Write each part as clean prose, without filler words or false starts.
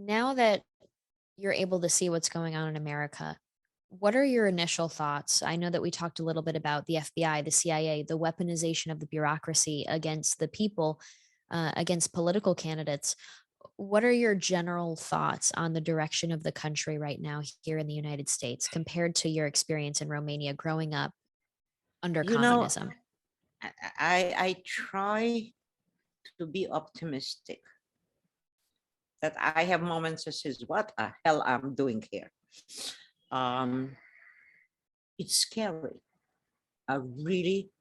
Now that you're able to see what's going on in America, what are your initial thoughts? I know that we talked a little bit about the FBI, the CIA, the weaponization of the bureaucracy against the people, against political candidates. What are your general thoughts on the direction of the country right now here in the United States compared to your experience in Romania growing up under You know, communism? I try to be optimistic. That I have moments that says, "What the hell I'm doing here?" Um, it's scary, really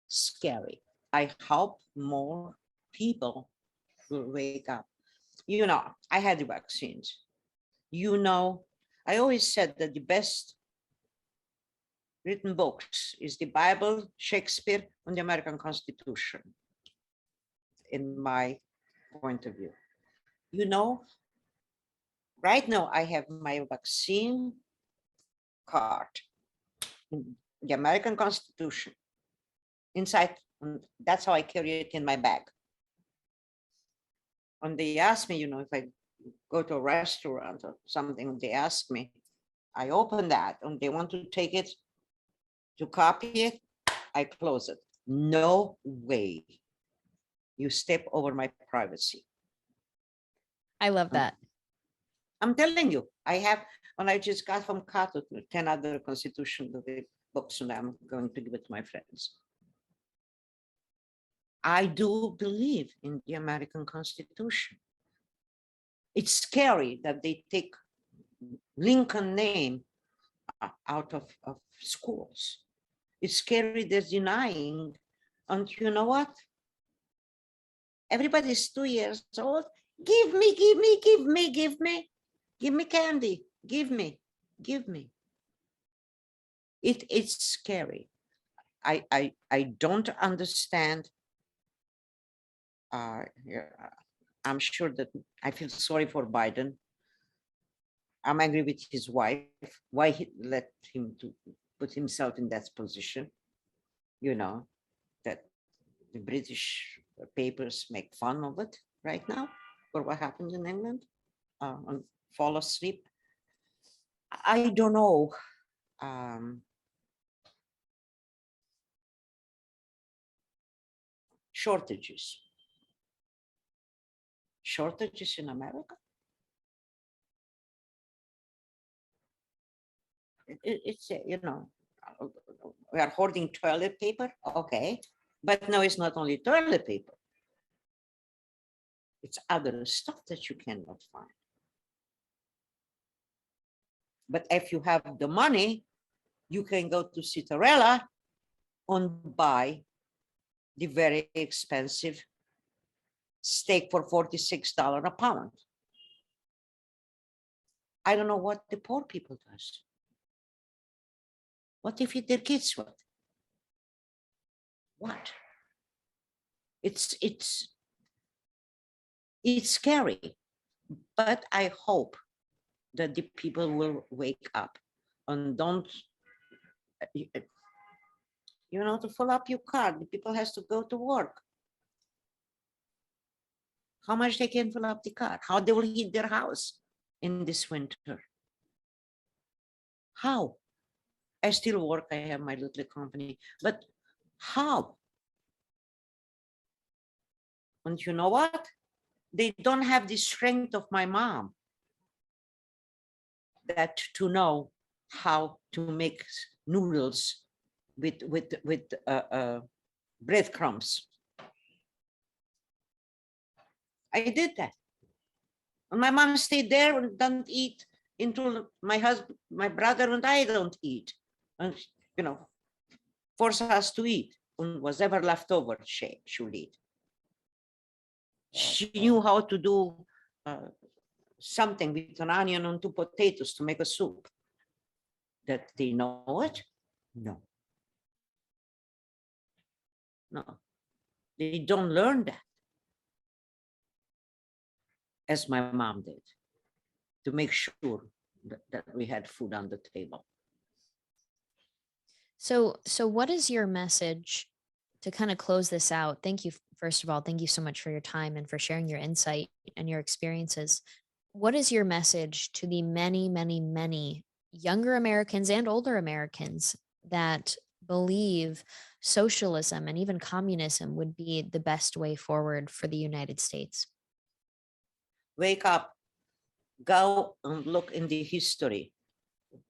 scary. I hope more people will wake up. I had the vaccines. I always said that the best written books is the Bible, Shakespeare, and the American Constitution, in my point of view. Right now I have my vaccine card, the American Constitution inside. That's how I carry it in my bag. When they ask me, if I go to a restaurant or something, they ask me, I open that and they want to take it to copy it, I close it. No way. You step over my privacy. I love that. I'm telling you, when I just got from Cato 10 other constitution books, and I'm going to give it to my friends. I do believe in the American Constitution. It's scary that they take Lincoln name out of schools. It's scary they're denying, and you know what? Everybody's 2 years old. Give me candy. Give me. It's scary. I don't understand. I'm sure that I feel sorry for Biden. I'm angry with his wife. Why he let him to put himself in that position? That the British papers make fun of it right now for what happened in England, and fall asleep. I don't know. Shortages in America. It's we are hoarding toilet paper, okay, but no, it's not only toilet paper. It's other stuff that you cannot find. But if you have the money, you can go to Citarella and buy the very expensive steak for $46 a pound. I don't know what the poor people does. What they feed their kids with? What? It's scary, but I hope that the people will wake up and don't, to fill up your car, the people has to go to work. How much they can fill up the car? How they will heat their house in this winter? How? I still work, I have my little company, but how? And you know what? They don't have the strength of my mom that to know how to make noodles with breadcrumbs. I did that. And my mom stayed there and don't eat until my husband, my brother and I don't eat. And, force us to eat. And whatever left over, she'll eat. She knew how to do something with an onion and 2 potatoes to make a soup. That they know it? No. No. They don't learn that. As my mom did, to make sure that we had food on the table. So what is your message to kind of close this out? Thank you, first of all, thank you so much for your time and for sharing your insight and your experiences. What is your message to the many, many, many younger Americans and older Americans that believe socialism and even communism would be the best way forward for the United States? Wake up, go and look in the history.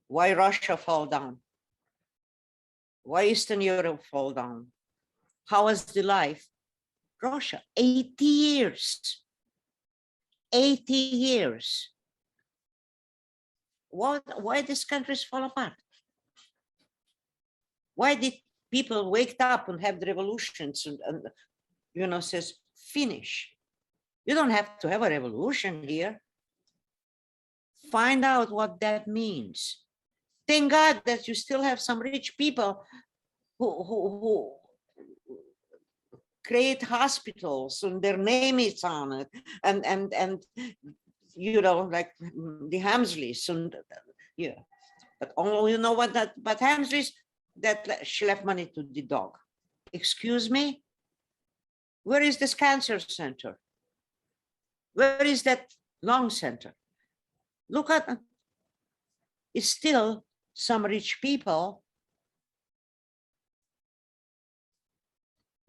Why Russia fall down? Why Eastern Europe fall down? How was the life? Russia, 80 years. 80 years. Why these countries fall apart? Why did people wake up and have the revolutions and says, finish? You don't have to have a revolution here. Find out what that means. Thank God that you still have some rich people who create hospitals and their name is on it, and like the Hamsleys and yeah. But you know what but Hamsleys, that she left money to the dog. Excuse me? Where is this cancer center? Where is that lung center? Look at, it's still some rich people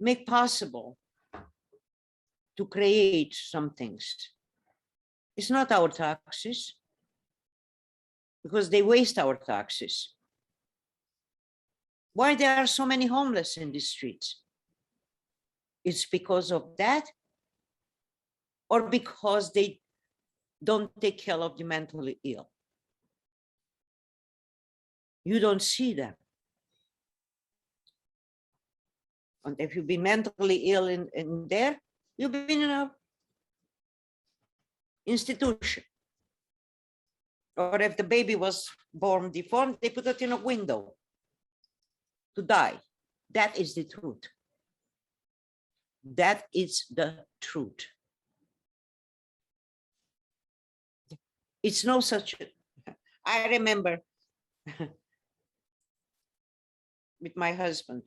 make possible to create some things. It's not our taxes, because they waste our taxes. Why there are so many homeless in the streets? It's because of that, or because they don't take care of the mentally ill. You don't see them. And if you've been mentally ill in there, you've been in an institution. Or if the baby was born deformed, they put it in a window to die. That is the truth. That is the truth. It's no such. I remember with my husband,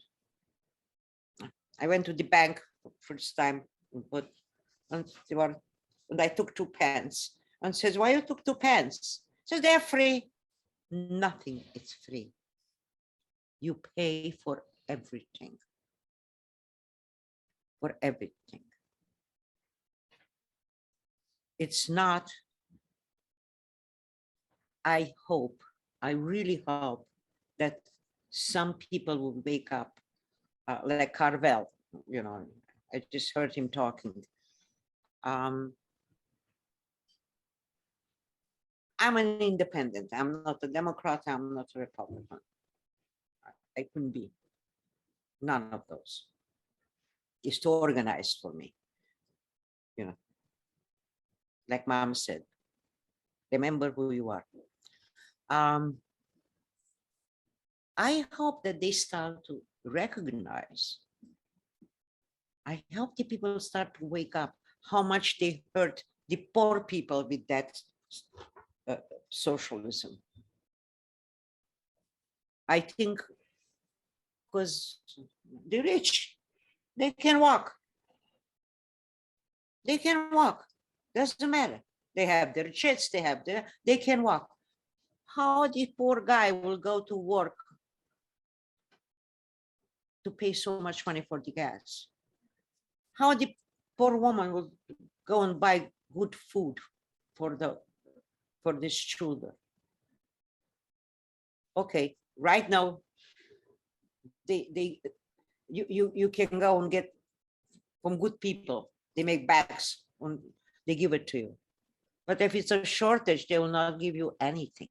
I went to the bank first time and I took 2 pence and says, why you took 2 pence? Says, they're free. Nothing is free. You pay for everything. For everything. It's not, I really hope that some people will wake up, like Carvel, I just heard him talking. I'm an independent. I'm not a Democrat. I'm not a Republican. I couldn't be. None of those. It's too organized for me. Like Mom said, remember who you are. I hope that they start to recognize. I hope the people start to wake up how much they hurt the poor people with that socialism. I think because the rich, they can walk. They can walk. Doesn't matter. They have their jets, they can walk. How the poor guy will go to work to pay so much money for the gas? How the poor woman will go and buy good food for these children? Okay, right now, you can go and get from good people. They make bags and they give it to you. But if it's a shortage, they will not give you anything.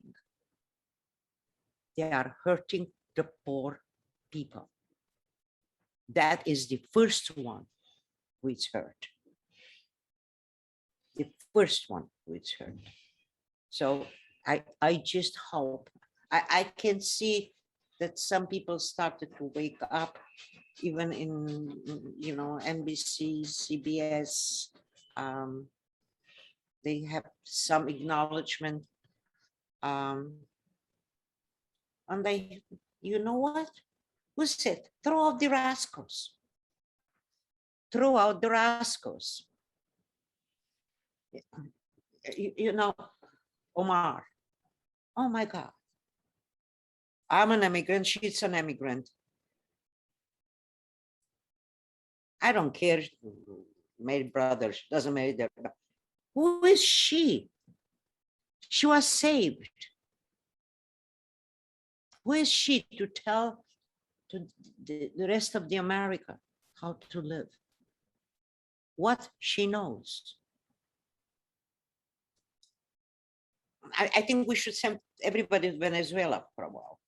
They are hurting the poor people. That is the first one which hurt. The first one which hurt. So I just hope, I can see that some people started to wake up, even in NBC, CBS. They have some acknowledgement. And you know what? Who said, throw out the rascals. Throw out the rascals. you know, Omar, oh my God, I'm an immigrant, she's an immigrant. I don't care, married brothers, doesn't marry their. Who is she? She was saved. Who is she to tell to the rest of the America how to live? What she knows. I think we should send everybody to Venezuela for a while.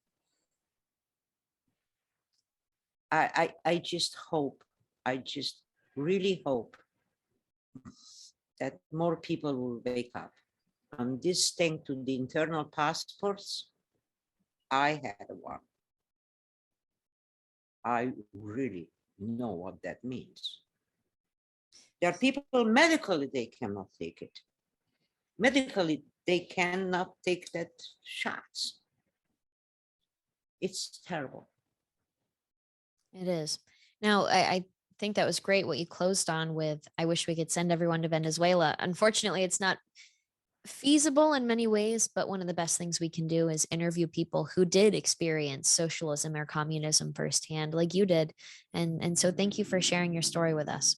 I just hope, I just really hope that more people will wake up. On this thing to the internal passports, I had one. I really know what that means. There are people medically, they cannot take it. Medically, they cannot take that shots. It's terrible. It is. Now, I think that was great what you closed on with. I wish we could send everyone to Venezuela. Unfortunately, it's not feasible in many ways, but one of the best things we can do is interview people who did experience socialism or communism firsthand, like you did. And so thank you for sharing your story with us.